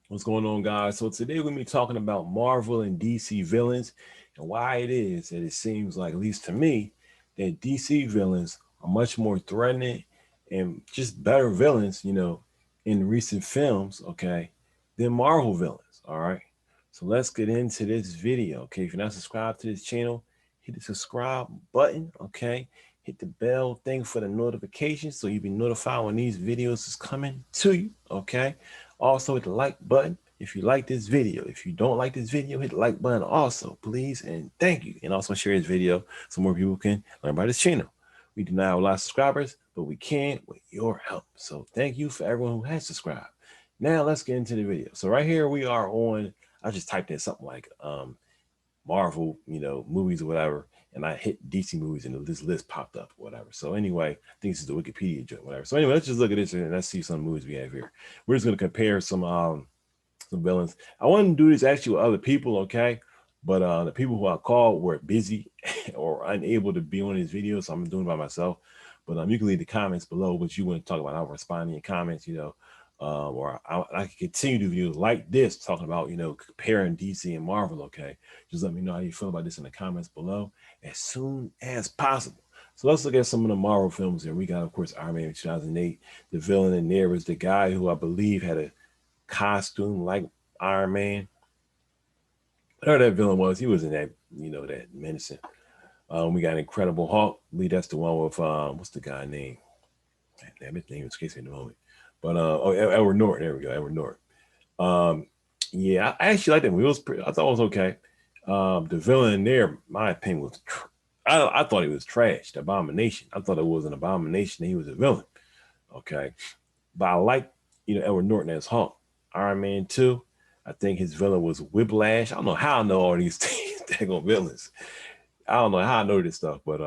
What's going on, guys? So today we're going to be talking about Marvel and DC villains and why it is that it seems like, at least to me, that DC villains are much more threatening and just better villains, in recent films, okay, than Marvel villains, all right? So let's get into this video, okay? If you're not subscribed to this channel, hit the subscribe button, okay? Hit the bell thing for the notifications so you'll be notified when these videos is coming to you, okay? Also, hit the like button if you like this video. If you don't like this video, hit the like button also, please, and thank you. And also share this video so more people can learn about this channel. We do not have a lot of subscribers, but we can with your help. So thank you for everyone who has subscribed. Now let's get into the video. So right here we are on, I just typed in something like Marvel, movies or whatever, and I hit DC movies and this list popped up or whatever. So anyway, I think this is the Wikipedia joint, whatever. So anyway, let's just look at this and let's see some movies we have here. We're just gonna compare some villains. I want to do this actually with other people, okay? But the people who I called were busy or unable to be on this video, so I'm doing it by myself. But you can leave the comments below what you want to talk about. I'll respond to your comments, or I can continue to view like this, talking about, comparing DC and Marvel, okay? Just let me know how you feel about this in the comments below as soon as possible. So let's look at some of the Marvel films here. We got, of course, Iron Man 2008. The villain in there was the guy who I believe had a costume like Iron Man. Whatever that villain was, he was in that, that menacing. We got Incredible Hulk. I believe that's the one with what's the guy name? Damn, his name escapes me in the moment. But Edward Norton. There we go, Edward Norton. Yeah, I actually like that movie. I thought it was okay. The villain in there, my opinion, was I thought he was trash. The Abomination. I thought it was an abomination. He was a villain. Okay, but I like Edward Norton as Hulk. Iron Man 2. I think his villain was Whiplash. I don't know how I know all these dang villains. I don't know how I know this stuff, but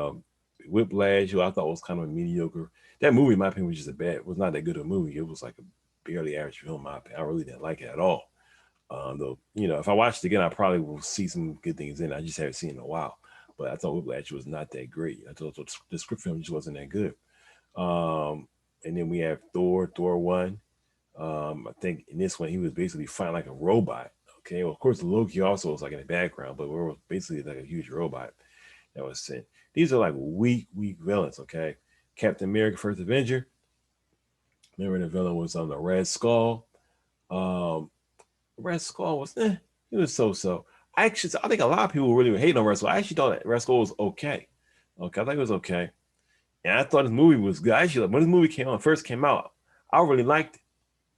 Whiplash, who I thought was kind of mediocre. That movie, in my opinion, was not that good of a movie. It was like a barely average film, in my opinion. I really didn't like it at all. Though, if I watched it again, I probably will see some good things in it. I just haven't seen it in a while. But I thought Whiplash was not that great. I thought the script film just wasn't that good. And then we have Thor 1. I think in this one, he was basically fighting like a robot. Okay, well, of course, Loki also was like in the background, but we were basically like a huge robot that was sent. These are like weak villains. Okay, Captain America: First Avenger. Remember the villain was on the Red Skull. Um, Red Skull was he was so. I think a lot of people really were hating on Red Skull. I actually thought that Red Skull was okay. Okay, I think it was okay, and I thought this movie was good. Actually, when this movie first came out, I really liked it.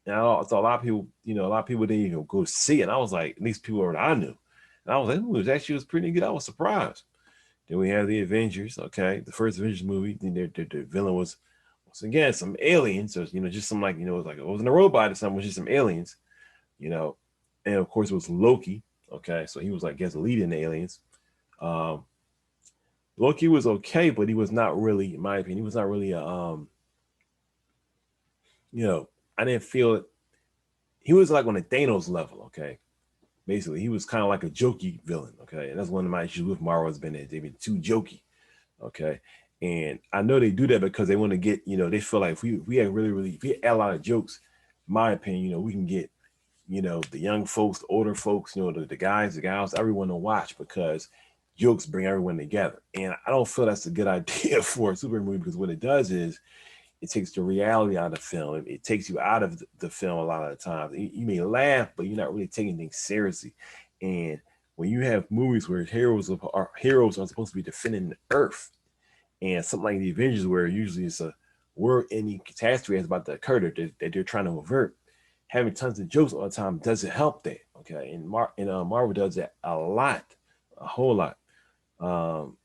And I thought a lot of people, a lot of people didn't even go see it. And I was like, at least people that I knew. And I was like, it was actually pretty good. I was surprised. Then we have the Avengers. Okay, the first Avengers movie. Then the villain was once again some aliens. So just some like it wasn't a robot or something. It was just some aliens. You know, and of course it was Loki. Okay, so he was like, I guess, leading the aliens. Um, Loki was okay, but he was not really, in my opinion, he was not really a you know, I didn't feel it. He was like on a Thanos level. Okay, basically he was kind of like a jokey villain. Okay, and that's one of my issues with Marvel has been that they've been too jokey. Okay, and I know they do that because they want to get, they feel like if we had if we had a lot of jokes, in my opinion, we can get, the young folks, the older folks, the guys, the gals, everyone to watch because jokes bring everyone together. And I don't feel that's a good idea for a superhero movie because what it does is it takes the reality out of the film. It takes you out of the film a lot of the times. You may laugh, but you're not really taking things seriously. And when you have movies where heroes are supposed to be defending the Earth, and something like the Avengers, where usually it's a word any catastrophe is about to occur that they're trying to avert, having tons of jokes all the time doesn't help that. Okay, and Marvel does that a lot, a whole lot. Um,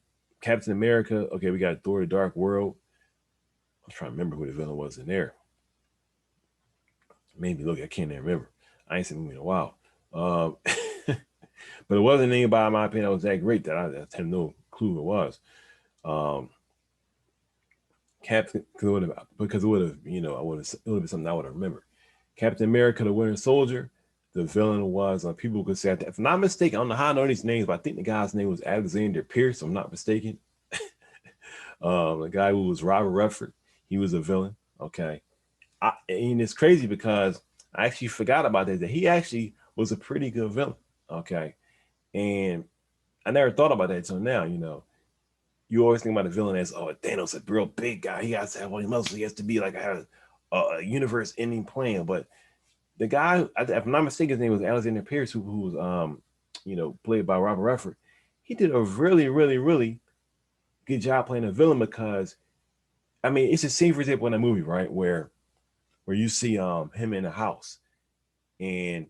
Captain America. Okay, we got Thor: The Dark World. I was trying to remember who the villain was in there. Maybe look, I can't even remember. I ain't seen the movie in a while. Um, but it wasn't anybody, in my opinion, that was that great that I had no clue who it was. Um, Captain because it would have, it would have been something I would have remembered. Captain America: The Winter Soldier. The villain was people could say, if I'm not mistaken, I don't know how I know these names, but I think the guy's name was Alexander Pierce. I'm not mistaken. The guy who was Robert Redford, he was a villain. Okay, and it's crazy because I actually forgot about that he actually was a pretty good villain. Okay. And I never thought about that until now. You always think about a villain as, oh, Thanos, a real big guy. He has to have all these muscles. He has to be like a universe-ending plan. But the guy, if I'm not mistaken, his name was Alexander Pierce, who was played by Robert Redford. He did a really, really, really good job playing a villain because, I mean, it's a scene, for example, in a movie, right, where you see him in a house and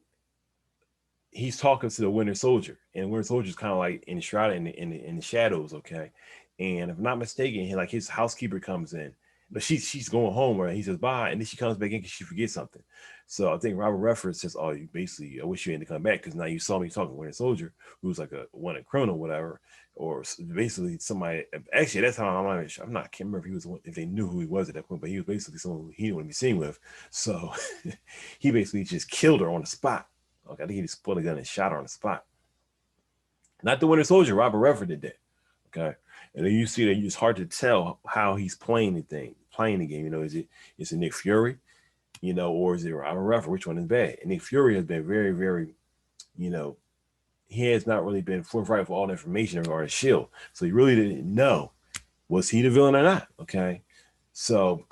he's talking to the Winter Soldier, and Winter Soldier's kind of like enshrouded in the shadows, okay. And if I'm not mistaken, like his housekeeper comes in, but she's going home, right? He says bye, and then she comes back in because she forgets something. So I think Robert Redford says, "Oh, you basically, I wish you hadn't come back because now you saw me talking to Winter Soldier, who's like a wanted criminal, whatever, or basically somebody." Actually, that's how I'm not. I can't remember if they knew who he was at that point, but he was basically someone he didn't want to be seen with. So he basically just killed her on the spot. Okay, I think he just pulled a gun and shot her on the spot. Not the Winter Soldier. Robert Redford did that. Okay, and then you see that it's hard to tell how he's playing the game. Is it Nick Fury, or is it Robert Redford? Which one is bad? And Nick Fury has been very, very, you know, he has not really been forthright with all the information regarding Shield, so he really didn't know was he the villain or not. Okay, so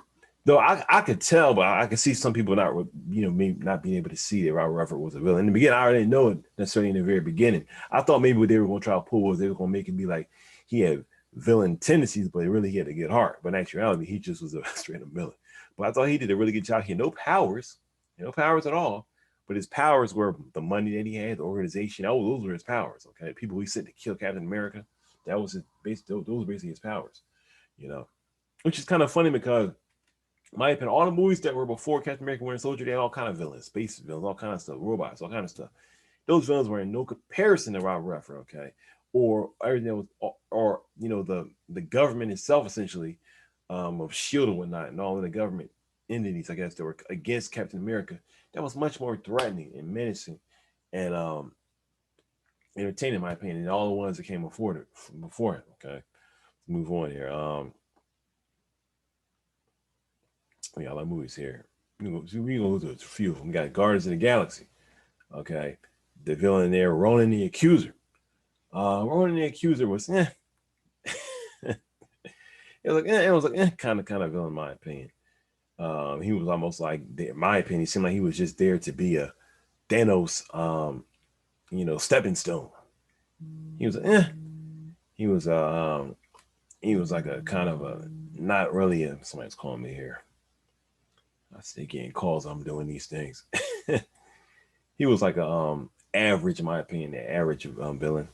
though I could tell, but I could see some people not, maybe not being able to see that Robert Redford was a villain. In the beginning, I already didn't know it necessarily in the very beginning. I thought maybe what they were going to try to pull was they were going to make it be like he had villain tendencies, but really he had a good heart. But in actuality, he just was a straight up villain. But I thought he did a really good job. He had no powers at all. But his powers were the money that he had, the organization. Those were his powers. Okay, people he sent to kill Captain America. That was his base. Those were basically his powers. You know, which is kind of funny because in my opinion, all the movies that were before Captain America Winter Soldier, they had all kind of villains, space villains, all kind of stuff, robots, all kind of stuff. Those villains were in no comparison to Robert Redford, okay? Or everything that was, or the government itself, essentially, of Shield and whatnot, and all of the government entities, I guess, that were against Captain America. That was much more threatening and menacing, and entertaining, in my opinion, than all the ones that came before it. Okay, let's move on here. We got a lot of movies here. We gonna go through a few of them. We got Guardians of the Galaxy. Okay, the villain there, Ronan the Accuser. Ronan the Accuser was it was like kind of villain in my opinion. He was almost like, in my opinion, he seemed like he was just there to be a Thanos, stepping stone. He was he was he was like a kind of a not really a somebody's calling me here. I stay getting calls. I'm doing these things. He was like a average, in my opinion, the average villain.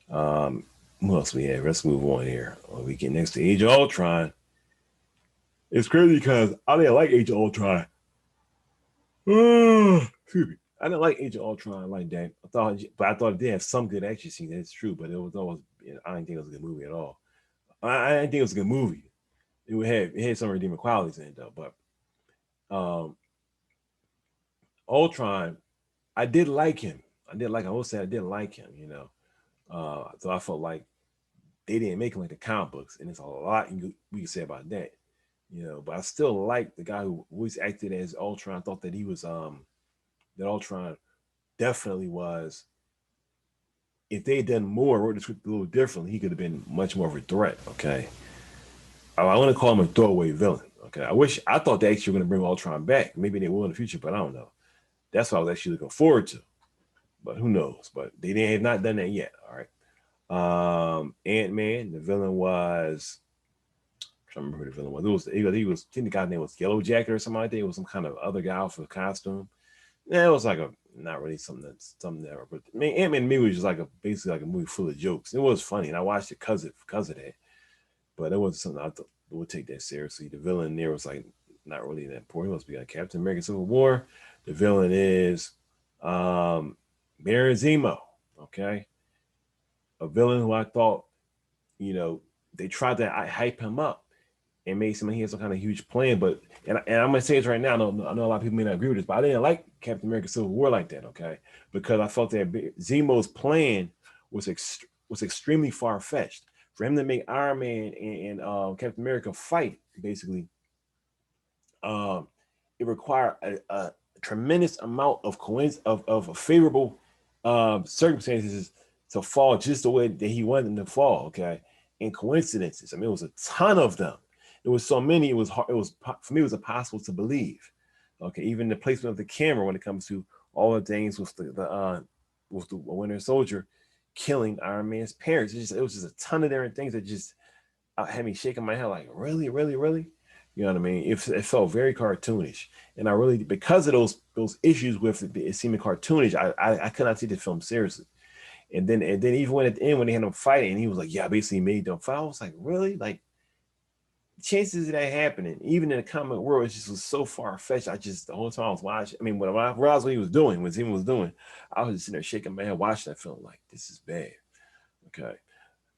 What else we have? Let's move on here. We get next to Age of Ultron. It's crazy because I didn't like Age of Ultron. Excuse me. I didn't like Age of Ultron like that. I thought it did have some good action scenes. That's true, but it was always, I didn't think it was a good movie at all. I didn't think it was a good movie. It had some redeeming qualities in it though, but Ultron, I did like him. I will say I did like him, So I felt like they didn't make him like the comic books, and there's a lot we can say about that, But I still like the guy who always acted as Ultron. I thought that he was that Ultron definitely was. If they had done more, wrote the script a little differently, he could have been much more of a threat. Okay, I want to call him a throwaway villain. Okay, I thought they actually were going to bring Ultron back. Maybe they will in the future, but I don't know. That's what I was actually looking forward to. But who knows? But they have not done that yet. All right. Ant-Man, the villain was, I'm trying to remember who the villain was. I think the guy's name was Yellow Jacket or something like that. It was some kind of other guy for the costume. Yeah, it was like not really something that. But I mean, Ant-Man to me was just like basically like a movie full of jokes. It was funny, and I watched it because of that. But it wasn't something I thought would take that seriously. The villain there was like not really that important. It must be like Captain America: Civil War. The villain is Baron Zemo. Okay, a villain who I thought, they tried to hype him up and made he had some kind of huge plan. But and I'm gonna say this right now. I know a lot of people may not agree with this, but I didn't like Captain America: Civil War like that. Okay, because I felt that Zemo's plan was extremely far fetched. For him to make Iron Man and Captain America fight, basically, it required a tremendous amount of favorable circumstances to fall just the way that he wanted them to fall. Okay, and coincidences. I mean, it was a ton of them. There was so many. It was hard. It was for me. It was impossible to believe. Okay, even the placement of the camera when it comes to all the things with the Winter Soldier killing Iron Man's parents. It was just a ton of different things that just had me shaking my head like, really, really, really. You know what I mean? It felt very cartoonish, and I really, because of those issues with it seeming cartoonish, I could not take the film seriously. And then even when at the end when they had him fighting, and he was like, "Yeah, I basically made them fight." I was like, "Really?" Like, chances of that happening, even in the comic world, it just was so far fetched. I just the whole time I was watching. I mean, when I realized what he was doing, I was just sitting there shaking my head, watching that film like, "This is bad." Okay,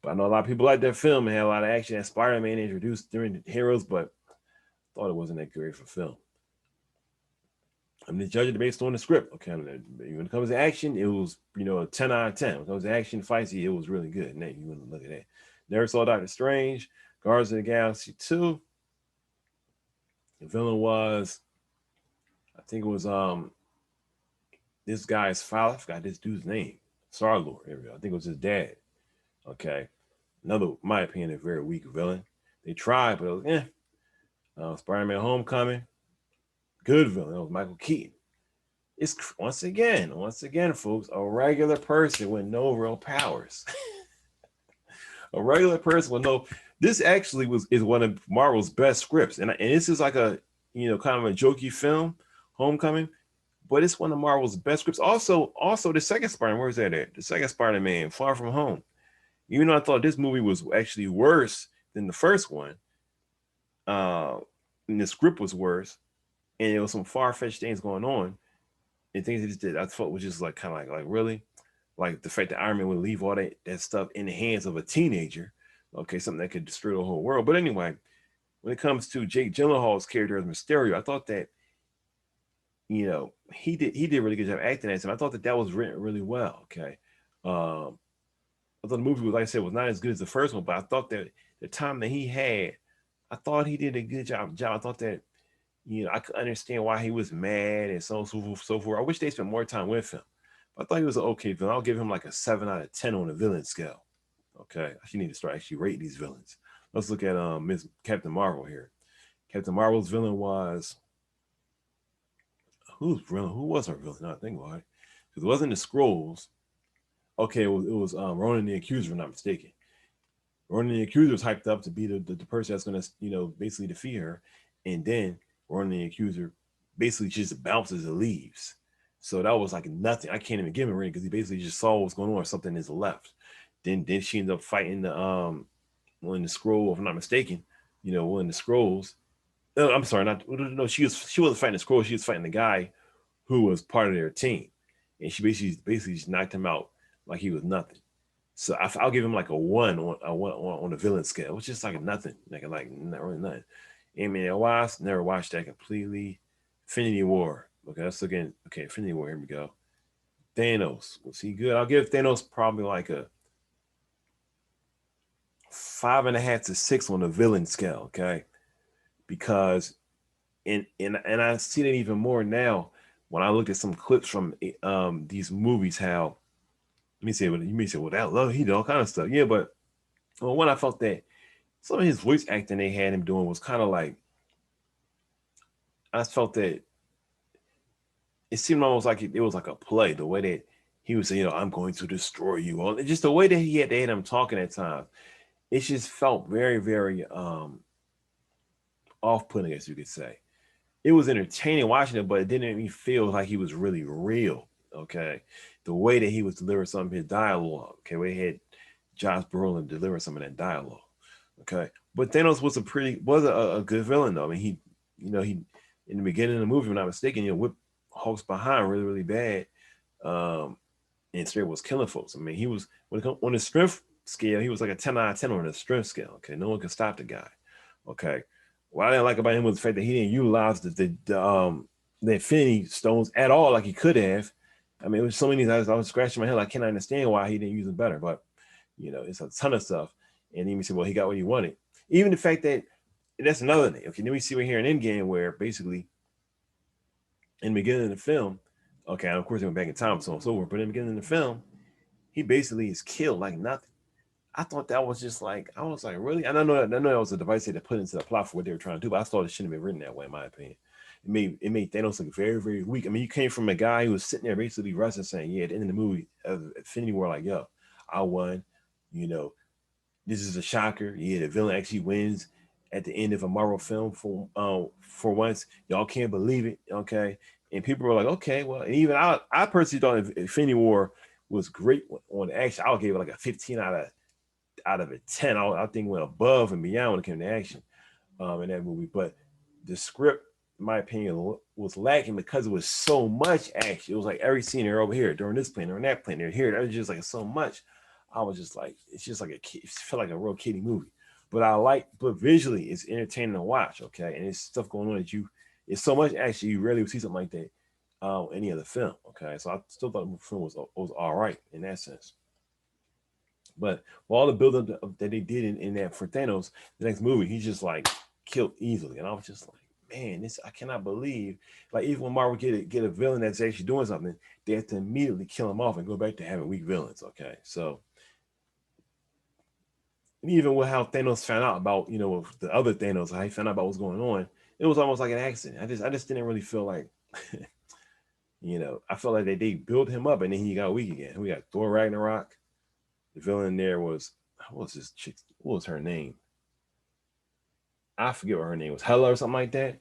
but I know a lot of people like that film and had a lot of action. And Spider-Man introduced during the heroes, but I thought it wasn't that great for film. I'm just judging it based on the script. Okay, when it comes to action, it was a 10 out of 10. When it comes to action fights, it was really good. And you want to look at that. Never saw Doctor Strange, Guardians of the Galaxy 2. The villain was, I think it was this guy's father. I forgot this dude's name. Star-Lord. I think it was his dad. Okay, another, in my opinion, a very weak villain. They tried, but it was Spider-Man: Homecoming. Good villain. It was Michael Keaton. It's once again, folks, a regular person with no real powers. A regular person with no. This actually is one of Marvel's best scripts, and this is like a kind of a jokey film, Homecoming, but it's one of Marvel's best scripts. Also the second Spider-Man. Where's that at? The second Spider-Man, Far From Home. Even though I thought this movie was actually worse than the first one, and the script was worse, and there was some far-fetched things going on. And things he just did, I thought was just like kind of like really, like the fact that Iron Man would leave all that stuff in the hands of a teenager, okay, something that could destroy the whole world. But anyway, when it comes to Jake Gyllenhaal's character as Mysterio, I thought that he did a really good job acting as him. I thought that was written really well. Okay, I thought the movie was, like I said, was not as good as the first one, but I thought that the time that he had, I thought he did a good job. I thought that I could understand why he was mad and so forth. I wish they spent more time with him. But I thought he was an okay villain. I'll give him like a 7 out of 10 on the villain scale. Okay, I should need to start actually rating these villains. Let's look at Miss Captain Marvel here. Captain Marvel's villain was who was her villain? No, I think about it. Because it wasn't the Skrulls. Okay, it was Ronan the Accuser, if I'm not mistaken. Ronan the Accuser was hyped up to be the person that's going to basically defeat her, and then Ronan the Accuser basically just bounces and leaves. So that was like nothing. I can't even give him a ring because he basically just saw what's going on or something is left. Then she ended up fighting the one of the Skrull, if I'm not mistaken, one of the Skrulls. No, I'm sorry, no, she wasn't fighting the Skrull, she was fighting the guy who was part of their team. And she basically just knocked him out like he was nothing. So I'll give him like a 1 on the villain scale, which is like nothing, like not really nothing. Ant-Man and Wasp, never watched that completely. Infinity War. Okay, let's look at Infinity War. Here we go. Thanos. Was he good? I'll give Thanos probably like a 5.5 to 6 on the villain scale. Okay, because and I see that even more now when I look at some clips from these movies. How you may say, well, that love, he did all kind of stuff. Yeah, but when I felt that some of his voice acting they had him doing was kind of like, I felt that it seemed almost like it was like a play. The way that he was saying, I'm going to destroy you. All just the way that they had him talking at times, it just felt very, very off-putting, as you could say. It was entertaining watching it, but it didn't even feel like he was really real. Okay, the way that he was delivering some of his dialogue. Okay, we had Josh Brolin deliver some of that dialogue. Okay, but Thanos was a good villain though. I mean, he in the beginning of the movie, if I'm not mistaken, whipped Hulk's behind really, really bad, and straight was killing folks. I mean, he was on the strength scale, he was like a 10 out of 10 on the strength scale. Okay, no one could stop the guy. Okay, what I didn't like about him was the fact that he didn't utilize the Infinity Stones at all like he could have. I mean, it was so many times I was scratching my head. I can't understand why he didn't use them better, but it's a ton of stuff. And then we say, well, he got what he wanted. Even the fact that that's another thing. Okay, then we see we're here in Endgame where basically in the beginning of the film, okay, and of course they went back in time, so on and so forth. But in the beginning of the film, he basically is killed like nothing. I thought that was just like, I was like, really? And I know that was a device they put into the plot for what they were trying to do, but I thought it shouldn't have been written that way, in my opinion. It made Thanos look very, very weak. I mean, you came from a guy who was sitting there basically resting, saying, yeah, at the end of the movie of Infinity War, like, yo, I won, you know, this is a shocker. Yeah, the villain actually wins at the end of a Marvel film for once. Y'all can't believe it, okay? And people were like, okay, well, and even I personally thought Infinity War was great on action. I would give it like a 15 out of a 10. I think went above and beyond when it came to action in that movie. But the script, in my opinion, was lacking because it was so much action. It was like every scene they're over here during this plane, during that plane, they're here. It was just like so much. I was just like, it's just like it felt like a real kiddie movie. But visually, it's entertaining to watch. Okay, and it's stuff going on that it's so much action you rarely would see something like that any other film. Okay, so I still thought the film was all right in that sense. But for all the building that they did in that for Thanos, the next movie, he's just like killed easily, and I was just like, man, this I cannot believe. Like even when Marvel get a villain that's actually doing something, they have to immediately kill him off and go back to having weak villains. Okay, so and even with how Thanos found out about the other Thanos, how he found out about what's going on, it was almost like an accident. I just didn't really feel like. I felt like they built him up and then he got weak again. We got Thor Ragnarok. The villain there was what was this chick? What was her name? I forget what her name was. Hella or something like that.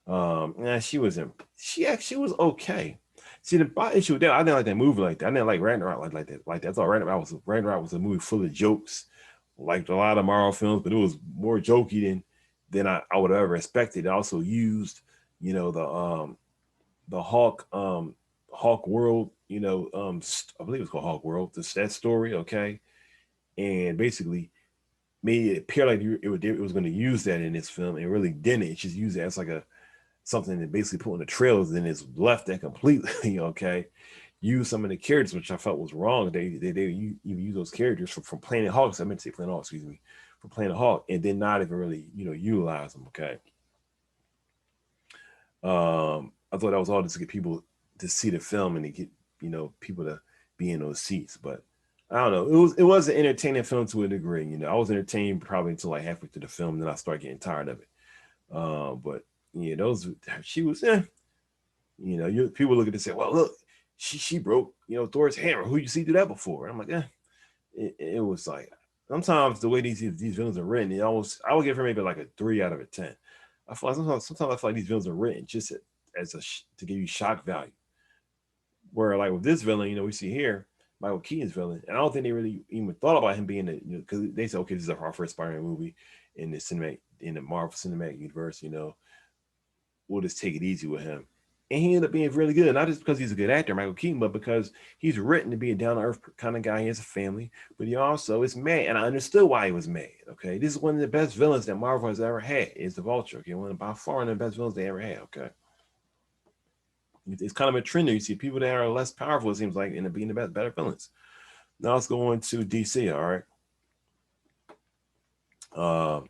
Yeah, she actually was okay. See, the issue with that, I didn't like that movie like that. I didn't like Ragnarok like that. Like that. I thought Ragnarok was a movie full of jokes, like a lot of Marvel films, but it was more jokey than I would have ever expected. It also used, the Hawk World, I believe it's called Hawk World. That story, okay, and basically made it appear like it was going to use that in this film, and really didn't. It just used it as like a something that basically put in the trailers, and it's left that completely. Okay, use some of the characters, which I felt was wrong. They use those characters from Planet Hawks. I meant to say Planet Hawk, excuse me, from Planet Hawk, and then not even really utilize them. Okay, I thought that was all just to get people to see the film and to get people to be in those seats, but. I don't know. It was an entertaining film to a degree. I was entertained probably until like halfway through the film, and then I started getting tired of it. But yeah, those she was. People look at it and say, "Well, look, she broke Thor's hammer. Who you see do that before?" And I'm like, it was like sometimes the way these villains are written, I would give her maybe like a 3 out of a 10. I feel like sometimes I feel like these villains are written just as to give you shock value. Where like with this villain, we see here Michael Keaton's villain, and I don't think they really even thought about him being because they said, okay, this is our first Spider-Man movie in the Marvel Cinematic Universe. We'll just take it easy with him, and he ended up being really good. Not just because he's a good actor, Michael Keaton, but because he's written to be a down to earth kind of guy. He has a family, but he also is mad, and I understood why he was mad. Okay, this is one of the best villains that Marvel has ever had. Is the Vulture? Okay, by far one of the best villains they ever had. Okay. It's kind of a trend there. You see people that are less powerful, it seems like, end up being the better villains. Now let's go into DC. All right. Uh,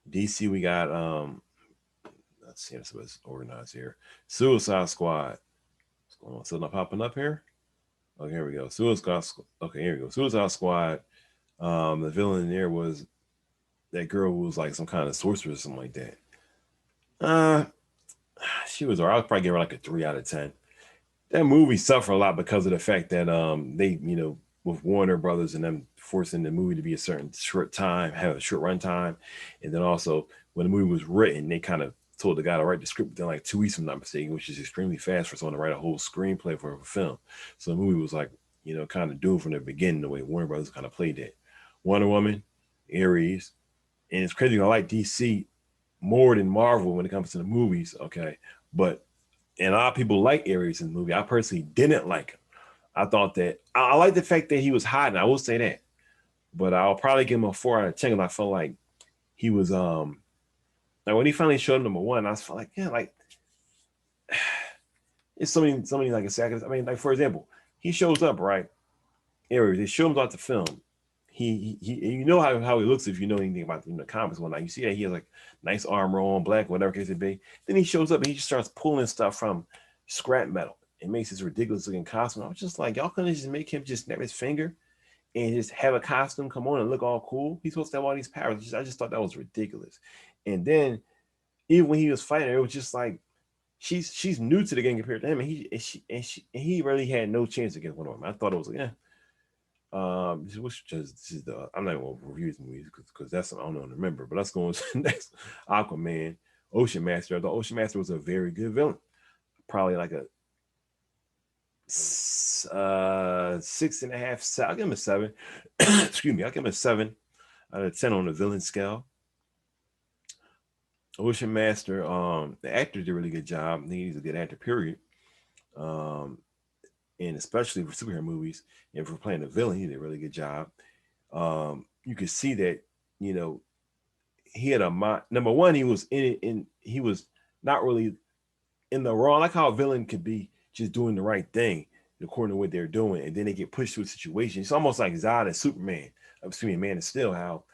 DC, we got let's see if it's organized here. Suicide Squad. What's going on? Still not popping up here? Okay, here we go. Suicide. Okay, here we go. Suicide Squad. The villain there was that girl who was like some kind of sorceress or something like that. Uh, she was alright. I would probably give her like a 3 out of 10. That movie suffered a lot because of the fact that they with Warner Brothers and them forcing the movie to be a certain short time, have a short run time, and then also when the movie was written, they kind of told the guy to write the script within like 2 weeks, if I'm not mistaken, which is extremely fast for someone to write a whole screenplay for a film. So the movie was like kind of doomed from the beginning the way Warner Brothers kind of played it. Wonder Woman, Ares, and it's crazy. I like DC more than Marvel when it comes to the movies. Okay, but and a lot of people like Ares in the movie. I personally didn't like him. I thought that I like the fact that he was hiding. I will say that, but I'll probably give him a 4 out of 10. I felt like he was like when he finally showed him number one, I was like, yeah, like it's so many like a second. I mean, like for example, he shows up right. Ares. They show him throughout the film. He you know how he looks if you know anything about the comics and whatnot. You see that he has like nice armor on, black, whatever case it be. Then he shows up and he just starts pulling stuff from scrap metal. It makes this ridiculous looking costume. I was just like, y'all couldn't just make him just snap his finger and just have a costume come on and look all cool. He's supposed to have all these powers. I just thought that was ridiculous. And then even when he was fighting, it was just like she's new to the game compared to him, and he really had no chance against one of them. I thought it was like, yeah. This is the I'm not even gonna review these movies because that's something I don't remember. But let's go on to the next Aquaman, Ocean Master. I thought Ocean Master was a very good villain. Probably like a 6.5. I'll give him a 7. Excuse me, I'll give him a 7 out of 10 on the villain scale. Ocean Master, the actor did a really good job. I think he's a good actor, period. And especially for superhero movies, and for playing a villain, he did a really good job. You could see that, you know, he had a mind. Number one, he was in it, and he was not really in the wrong. Like how a villain could be just doing the right thing according to what they're doing, and then they get pushed to a situation. It's almost like Zod and Superman. Excuse me, Man of Steel. How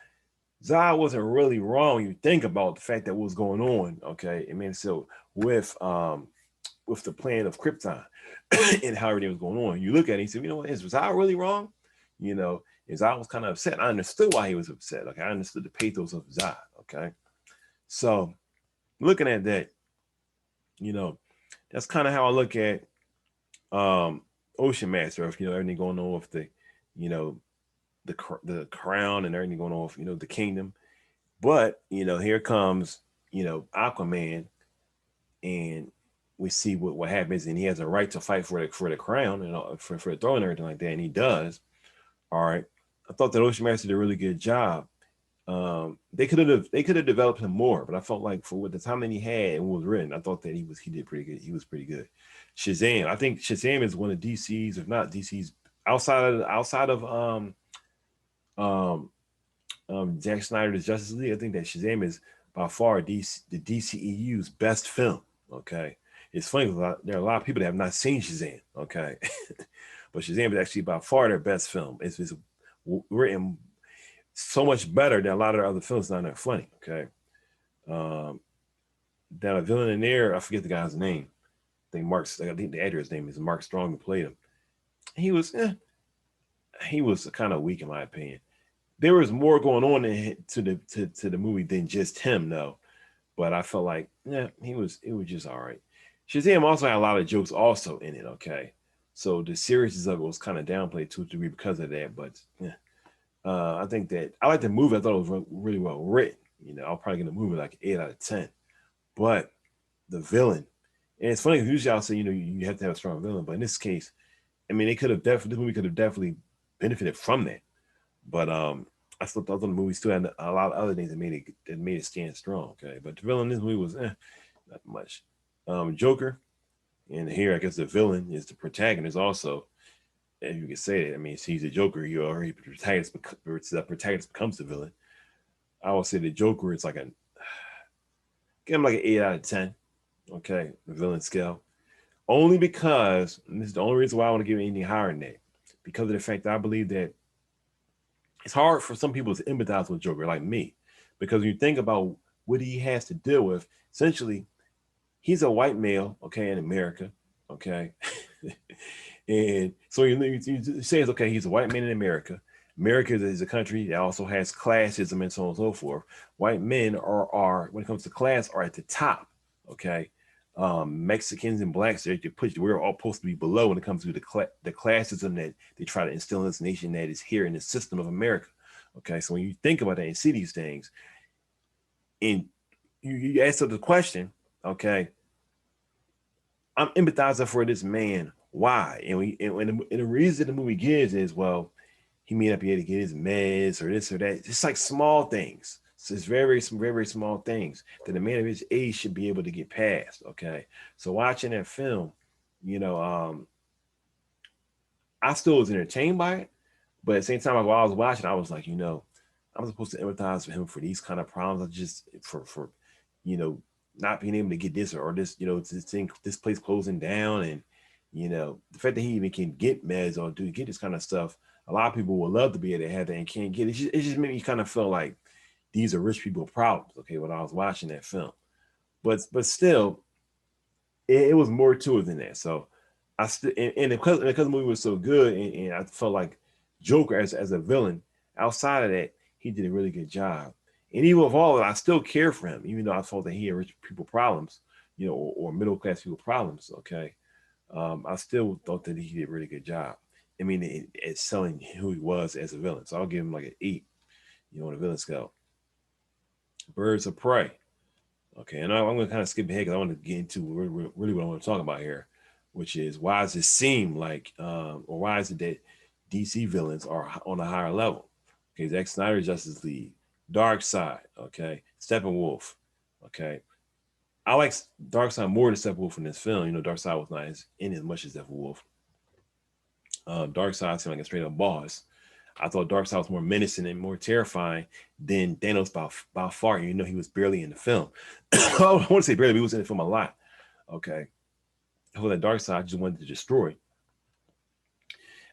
Zod wasn't really wrong. You think about the fact that what was going on, okay, and Man of Steel with the plan of Krypton and how everything was going on. You look at it and you say, you know what, is Zod really wrong? You know, Zod was kind of upset. I understood why he was upset. Okay, I understood the pathos of Zod. Okay, so looking at that, you know, that's kind of how I look at Ocean Master. If you know everything going on with the, you know, the crown and everything going on with, you know, the kingdom. But you know, here comes, you know, Aquaman, and we see what happens, and he has a right to fight for the crown and for the throne and everything like that, and he does. All right, I thought that Ocean Master did a really good job. They could have developed him more, but I felt like for what the time that he had and what was written, I thought that he did pretty good. He was pretty good. Shazam, I think Shazam is one of DC's, if not DC's, outside of Zack Snyder's Justice League. I think that Shazam is by far the DCEU's best film. Okay, it's funny because there are a lot of people that have not seen Shazam. Okay, but Shazam is actually by far their best film. It's written so much better than a lot of their other films. Not that funny. Okay, that a villain in there, I forget the guy's name. I think the actor's name is Mark Strong, who played him. He was kind of weak in my opinion. There was more going on to the movie than just him, though. But I felt like, yeah, it was just all right. Shazam also had a lot of jokes also in it. Okay, so the seriousness of it was kind of downplayed to a degree because of that. But yeah, I think that I liked the movie. I thought it was really well written. You know, I'll probably give the movie like 8 out of 10. But the villain, and it's funny because usually I'll say, you know, you have to have a strong villain, but in this case, I mean, this movie could have definitely benefited from that. But I thought the movie still had a lot of other things that made it stand strong. Okay, but the villain in this movie was not much. Joker, and here I guess the villain is the protagonist also. If you can say that, I mean, he's a Joker. The protagonist becomes the villain. I would say the Joker is like give him like an 8 out of 10. Okay, the villain scale. Only because, and this is the only reason why I want to give anything higher than that, because of the fact that I believe that it's hard for some people to empathize with Joker like me, because when you think about what he has to deal with, essentially, he's a white male, okay, in America, okay, and so you say it's okay, he's a white man in America. America is a country that also has classism and so on and so forth. White men are when it comes to class, are at the top, okay. Mexicans and blacks, we're all supposed to be below when it comes to the classism that they try to instill in this nation that is here in the system of America. Okay, so when you think about that and see these things, and you answer the question, okay, I'm empathizing for this man. Why? And the reason the movie gives is, well, he may not be able to get his meds or this or that. It's like small things. So it's very, very small things that a man of his age should be able to get past. Okay, so watching that film, you know, I still was entertained by it, but at the same time, while I was watching, I was like, you know, I'm supposed to empathize with him for these kind of problems. I just for you know, not being able to get this or this, you know, this place closing down, and you know, the fact that he even can get meds or get this kind of stuff. A lot of people would love to be able to have that and can't get it. It just made me kind of feel like these are rich people problems. Okay, when I was watching that film, but still, it was more to it than that. So I still, and because the movie was so good, and I felt like Joker as a villain. Outside of that, he did a really good job. And even with all of it, I still care for him, even though I thought that he had rich people problems, or middle class people problems. Okay, I still thought that he did a really good job. I mean, it's selling who he was as a villain. So I'll give him like an 8, on a villain scale. Birds of Prey. Okay, and I'm going to kind of skip ahead because I want to get into really what I want to talk about here, which is why does it seem like, or why is it that DC villains are on a higher level? Okay, Zack Snyder, Justice League, Dark Side, okay, Steppenwolf, okay. I like Dark Side more than Steppenwolf in this film. Dark Side was not in as much as Steppenwolf. Dark Side seemed like a straight up boss. I thought Darkseid was more menacing and more terrifying than Thanos by far. He was barely in the film. I don't want to say barely, but he was in the film a lot. Okay. I feel that Darkseid just wanted to destroy.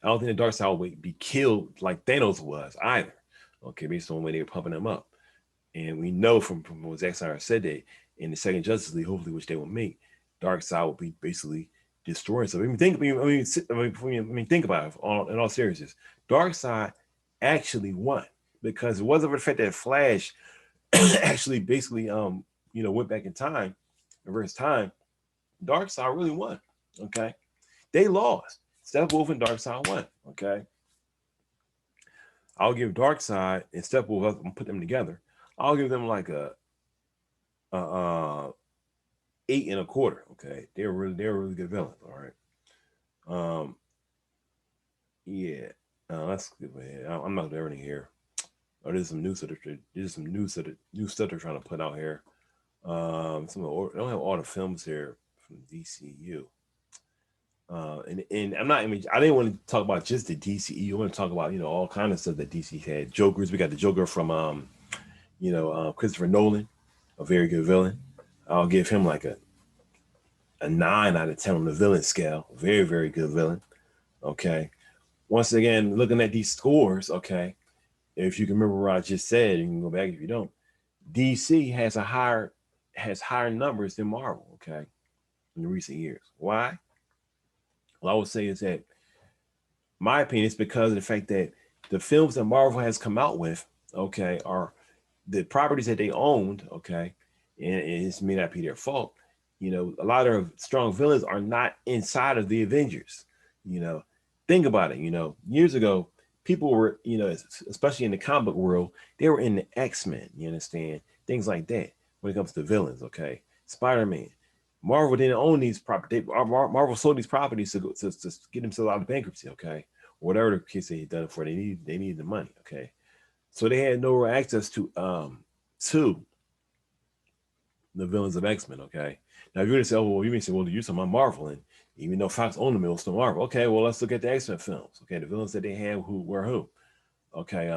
I don't think the Darkseid would be killed like Thanos was either. Okay, based on the way they were pumping him up. And we know from what Zack Snyder said that in the second Justice League, hopefully, which they will make, Darkseid will be basically destroying. So think about it in all seriousness. Darkseid actually won because it wasn't for the fact that Flash actually basically went back in time, reverse time. Darkseid really won. Okay, they lost. Steppenwolf and Darkseid won. Okay, I'll give Darkseid and Steppenwolf, I'm put them together. I'll give them like a 8.25. Okay, they're really good villains. All right. Yeah. That's good. I'm not doing anything here. Oh, there's some new stuff. New stuff they're trying to put out here. I don't have all the films here from DCEU. And I'm not. I didn't want to talk about just the DCEU. I want to talk about all kind of stuff that DC had. Jokers. We got the Joker from Christopher Nolan, a very good villain. I'll give him like a 9 out of 10 on the villain scale. Very, very good villain. Okay. Once again, looking at these scores, okay, if you can remember what I just said, you can go back if you don't. DC has higher numbers than Marvel, okay, in recent years. Why? Well, I would say is that my opinion is because of the fact that the films that Marvel has come out with, okay, are the properties that they owned, okay, and it may not be their fault. A lot of strong villains are not inside of the Avengers. Think about it. Years ago, people were, especially in the comic book world, they were in the X-Men. You understand? Things like that when it comes to villains. Okay, Spider-Man. Marvel didn't own these properties. Marvel sold these properties to get themselves out of bankruptcy. Okay, or whatever the case they had done for. They needed the money. Okay, so they had no access to the villains of X-Men. Okay, now if you're gonna say, oh well, you may say, well, you're talking about Marvel, and even though Fox owned them, it was still Marvel. Okay, well, let's look at the X-Men films. Okay, the villains that they had who were who. Okay,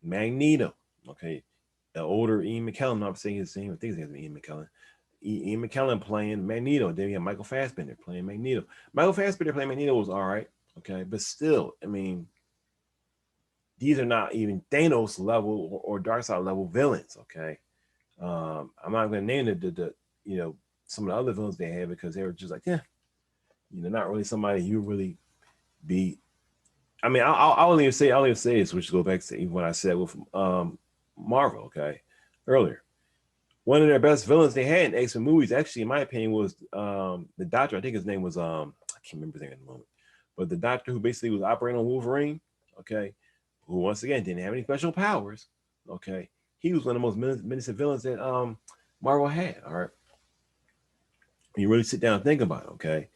Magneto. Okay, the older Ian McKellen. I'm not saying his name. I think his name is Ian McKellen. Ian McKellen playing Magneto. Then you have Michael Fassbender playing Magneto. Michael Fassbender playing Magneto was all right. Okay, but still, these are not even Thanos level or Darkseid level villains. Okay, I'm not going to name the some of the other villains they had because they were just like, yeah, not really somebody you really be. I'll only say this, which go back to even what I said with Marvel, okay, earlier. One of their best villains they had in X-Men movies, actually, in my opinion, was the Doctor. I think his name was I can't remember his name at the moment, but the Doctor who basically was operating on Wolverine, okay, who once again didn't have any special powers, okay. He was one of the most menacing villains that Marvel had. All right, you really sit down and think about it, okay.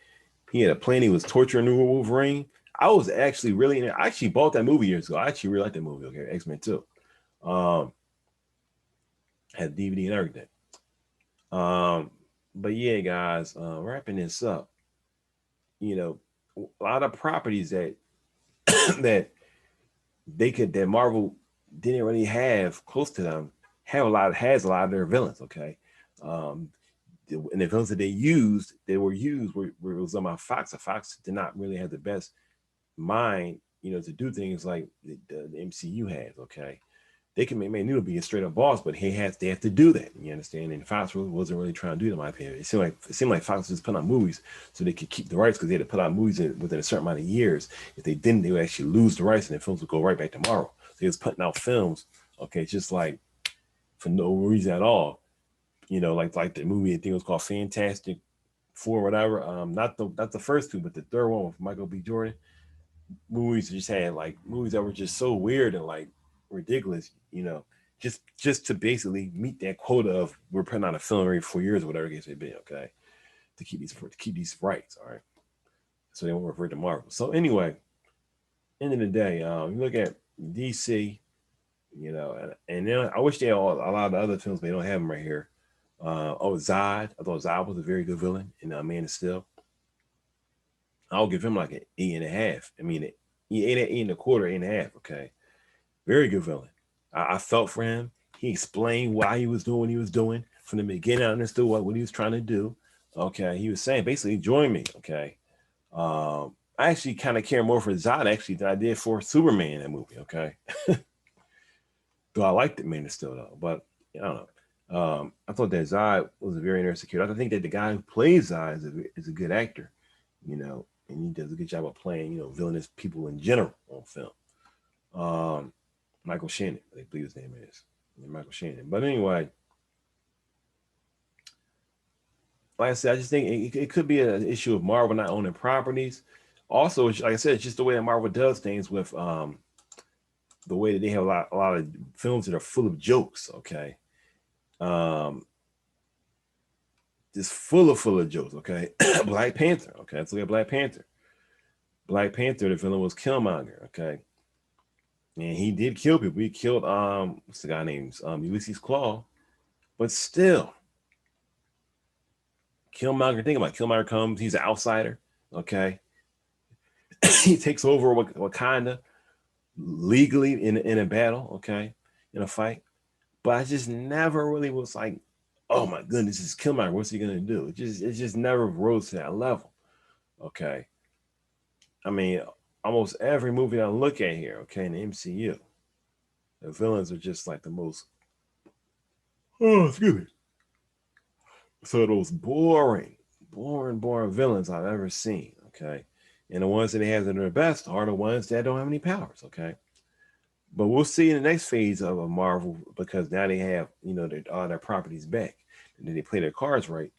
He had a plan. He was torturing Wolverine. I was actually I actually bought that movie years ago. I actually really liked that movie. Okay, X-Men 2. Had DVD and everything. But yeah, guys, wrapping this up. A lot of properties that that that Marvel didn't really have close to them has a lot of their villains. Okay, and the villains that were used was on my Fox. Fox did not really have the best mind, to do things like the MCU has. Okay, They can make Noodle be a straight up boss, but they have to do that. You understand? And Fox wasn't really trying to do it, in my opinion. It seemed like Fox was just putting out movies so they could keep the rights, because they had to put out movies within a certain amount of years. If they didn't, they would actually lose the rights, and the films would go right back to Marvel. So they was putting out films, okay, just like for no reason at all. You know, like the movie, I think it was called Fantastic Four, whatever. Not the first two, but the third one with Michael B. Jordan. Movies just had like movies that were just so weird and like ridiculous, you know, just to basically meet that quota of we're putting out a film every 4 years or whatever it may be, okay, to keep these rights, all right. So they won't refer to Marvel. So anyway, end of the day, you look at DC, you know, and then I wish they had a lot of the other films, but they don't have them right here. Zod. I thought Zod was a very good villain in Man of Steel. I'll give him like an 8.5. I mean, 8.25, 8.5. Okay, very good villain. I felt for him. He explained why he was doing what he was doing from the beginning. I understood what he was trying to do. Okay, he was saying basically join me. Okay, I actually kind of care more for Zod actually than I did for Superman in that movie. Okay, though I liked it, Man of Steel though, but I don't know. I thought that Zod was a very interesting character. I think that the guy who plays Zod is a good actor, you know, and he does a good job of playing, you know, villainous people in general on film. Michael Shannon, I believe his name is Michael Shannon. But anyway, like I said, I just think it could be an issue of Marvel not owning properties. Also, like I said, it's just the way that Marvel does things with the way that they have a lot of films that are full of jokes. Okay, just full of jokes. Okay, Black Panther. Okay, let's look at Black Panther. Black Panther, the villain was Killmonger. Okay, and he did kill people. He killed what's the guy named Ulysses Claw, but still, Killmonger. Think about it. Killmonger comes. He's an outsider. Okay, he takes over Wakanda legally in a battle. Okay, in a fight. But I just never really was like, oh my goodness, this is Killmonger. What's he gonna do? It just never rose to that level. Okay, I mean, almost every movie I look at here, okay, in the MCU, the villains are just like the most, oh, excuse me, so those boring villains I've ever seen, okay, and the ones that they have that are the best are the ones that don't have any powers, okay. But we'll see in the next phase of Marvel, because now they have, you know, all their properties back, and then they play their cards right.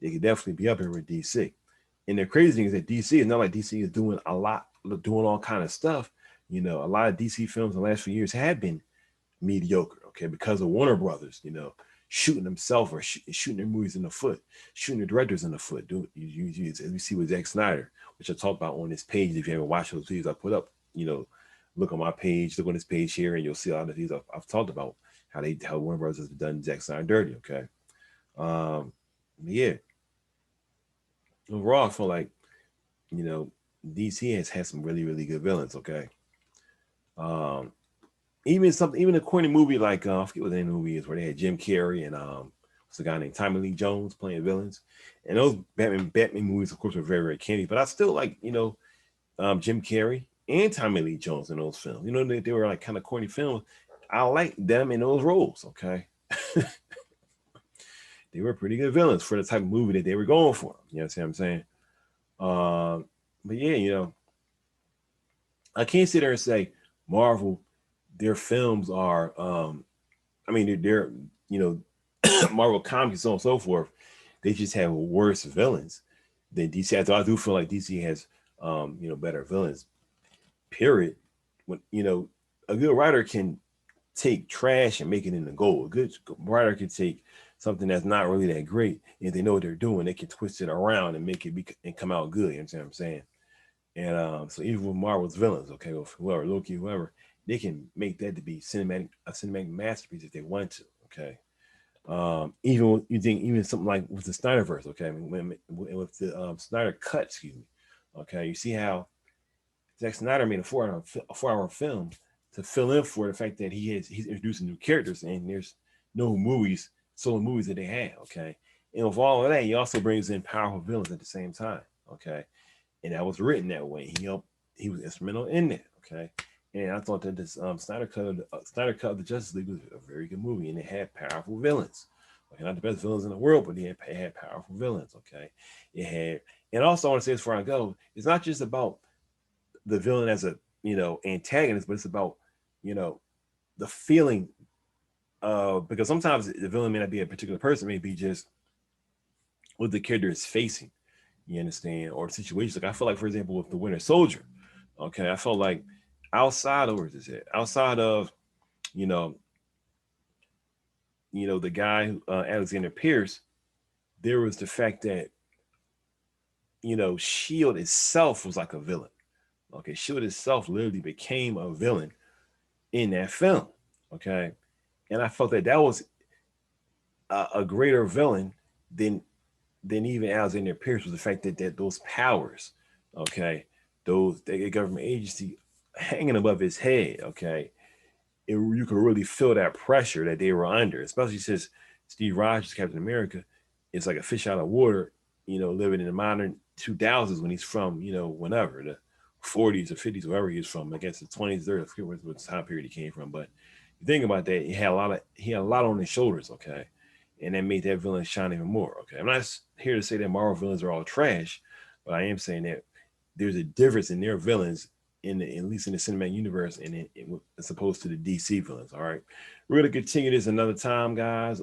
They could definitely be up here with DC. And the crazy thing is that DC is not like DC is doing doing all kind of stuff. You know, a lot of DC films in the last few years have been mediocre, okay, because of Warner Brothers, you know, shooting themselves or shooting their movies in the foot, shooting their directors in the foot. As we see with Zack Snyder, which I talked about on this page. If you haven't watched those videos I put up, you know, look on my page, look on this page here, and you'll see all the things I've talked about, how Warner Brothers has done Zack Snyder dirty, okay. Yeah. Overall, I feel like, you know, DC has had some really good villains, okay. Um, even a corny movie like I forget what the name of the movie is, where they had Jim Carrey and what's the guy named Tommy Lee Jones playing villains, and those Batman movies, of course, were very candy. But I still like, you know, Jim Carrey and Tommy Lee Jones in those films. You know, they were like kind of corny films. I like them in those roles, okay. They were pretty good villains for the type of movie that they were going for. You know what I'm saying? But yeah, you know, I can't sit there and say Marvel, their films are, I mean, they're you know, Marvel comics and so on and so forth. They just have worse villains than DC. I do feel like DC has, you know, better villains. Period. When, you know, a good writer can take trash and make it into gold. A good writer can take something that's not really that great, and if they know what they're doing, they can twist it around and make it and come out good. You know what I'm saying? And so even with Marvel's villains, okay, with whoever, Loki, whoever, they can make that to be a cinematic masterpiece if they want to. Okay. Even you think even something like with the Snyderverse, okay, I mean, with the Snyder cut, excuse me, okay, you see how Zack Snyder made a 4 hour film to fill in for the fact that he's introducing new characters, and there's no solo movies that they have, okay, and with all of that, he also brings in powerful villains at the same time, okay, and that was written that way. He was instrumental in that, okay, And I thought that this Snyder Cut of the Justice League was a very good movie, and it had powerful villains. Okay, not the best villains in the world, but it had powerful villains. Okay, it had, and also I want to say this before I go, it's not just about the villain as a antagonist, but it's about you know the feeling because sometimes the villain may not be a particular person, it may be just what the character is facing. You understand, or the situation. Like I feel like, for example, with the Winter Soldier. Okay, I felt like outside of where is it? Outside of you know the guy Alexander Pierce, there was the fact that Shield itself was like a villain. Okay, Shield itself literally became a villain in that film. Okay, and I felt that that was a greater villain than even Alexander Pierce was the fact that those powers, okay, those the government agency hanging above his head, okay, you could really feel that pressure that they were under, especially since Steve Rogers, Captain America, is like a fish out of water, living in the modern 2000s when he's from, whenever, the 40s or 50s, wherever he's from, I guess the 20s, 30s, I forget what time period he came from. But you think about that, he had a lot on his shoulders, okay? And that made that villain shine even more, okay? I'm not here to say that Marvel villains are all trash, but I am saying that there's a difference in their villains at least in the cinematic universe, and as opposed to the DC villains. All right, we're gonna continue this another time, guys.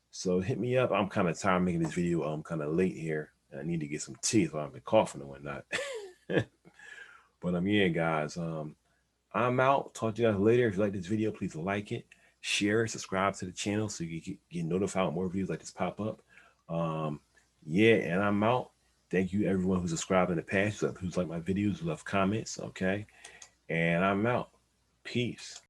So hit me up. I'm kind of tired of making this video. I'm kind of late here. I need to get some tea, so I've been coughing and whatnot. But yeah, guys. I'm out. Talk to you guys later. If you like this video, please like it, share it, subscribe to the channel so you can get notified when more videos like this pop up. Yeah, and I'm out. Thank you everyone who subscribed in the past, who's liked my videos, who left comments, okay? And I'm out. Peace.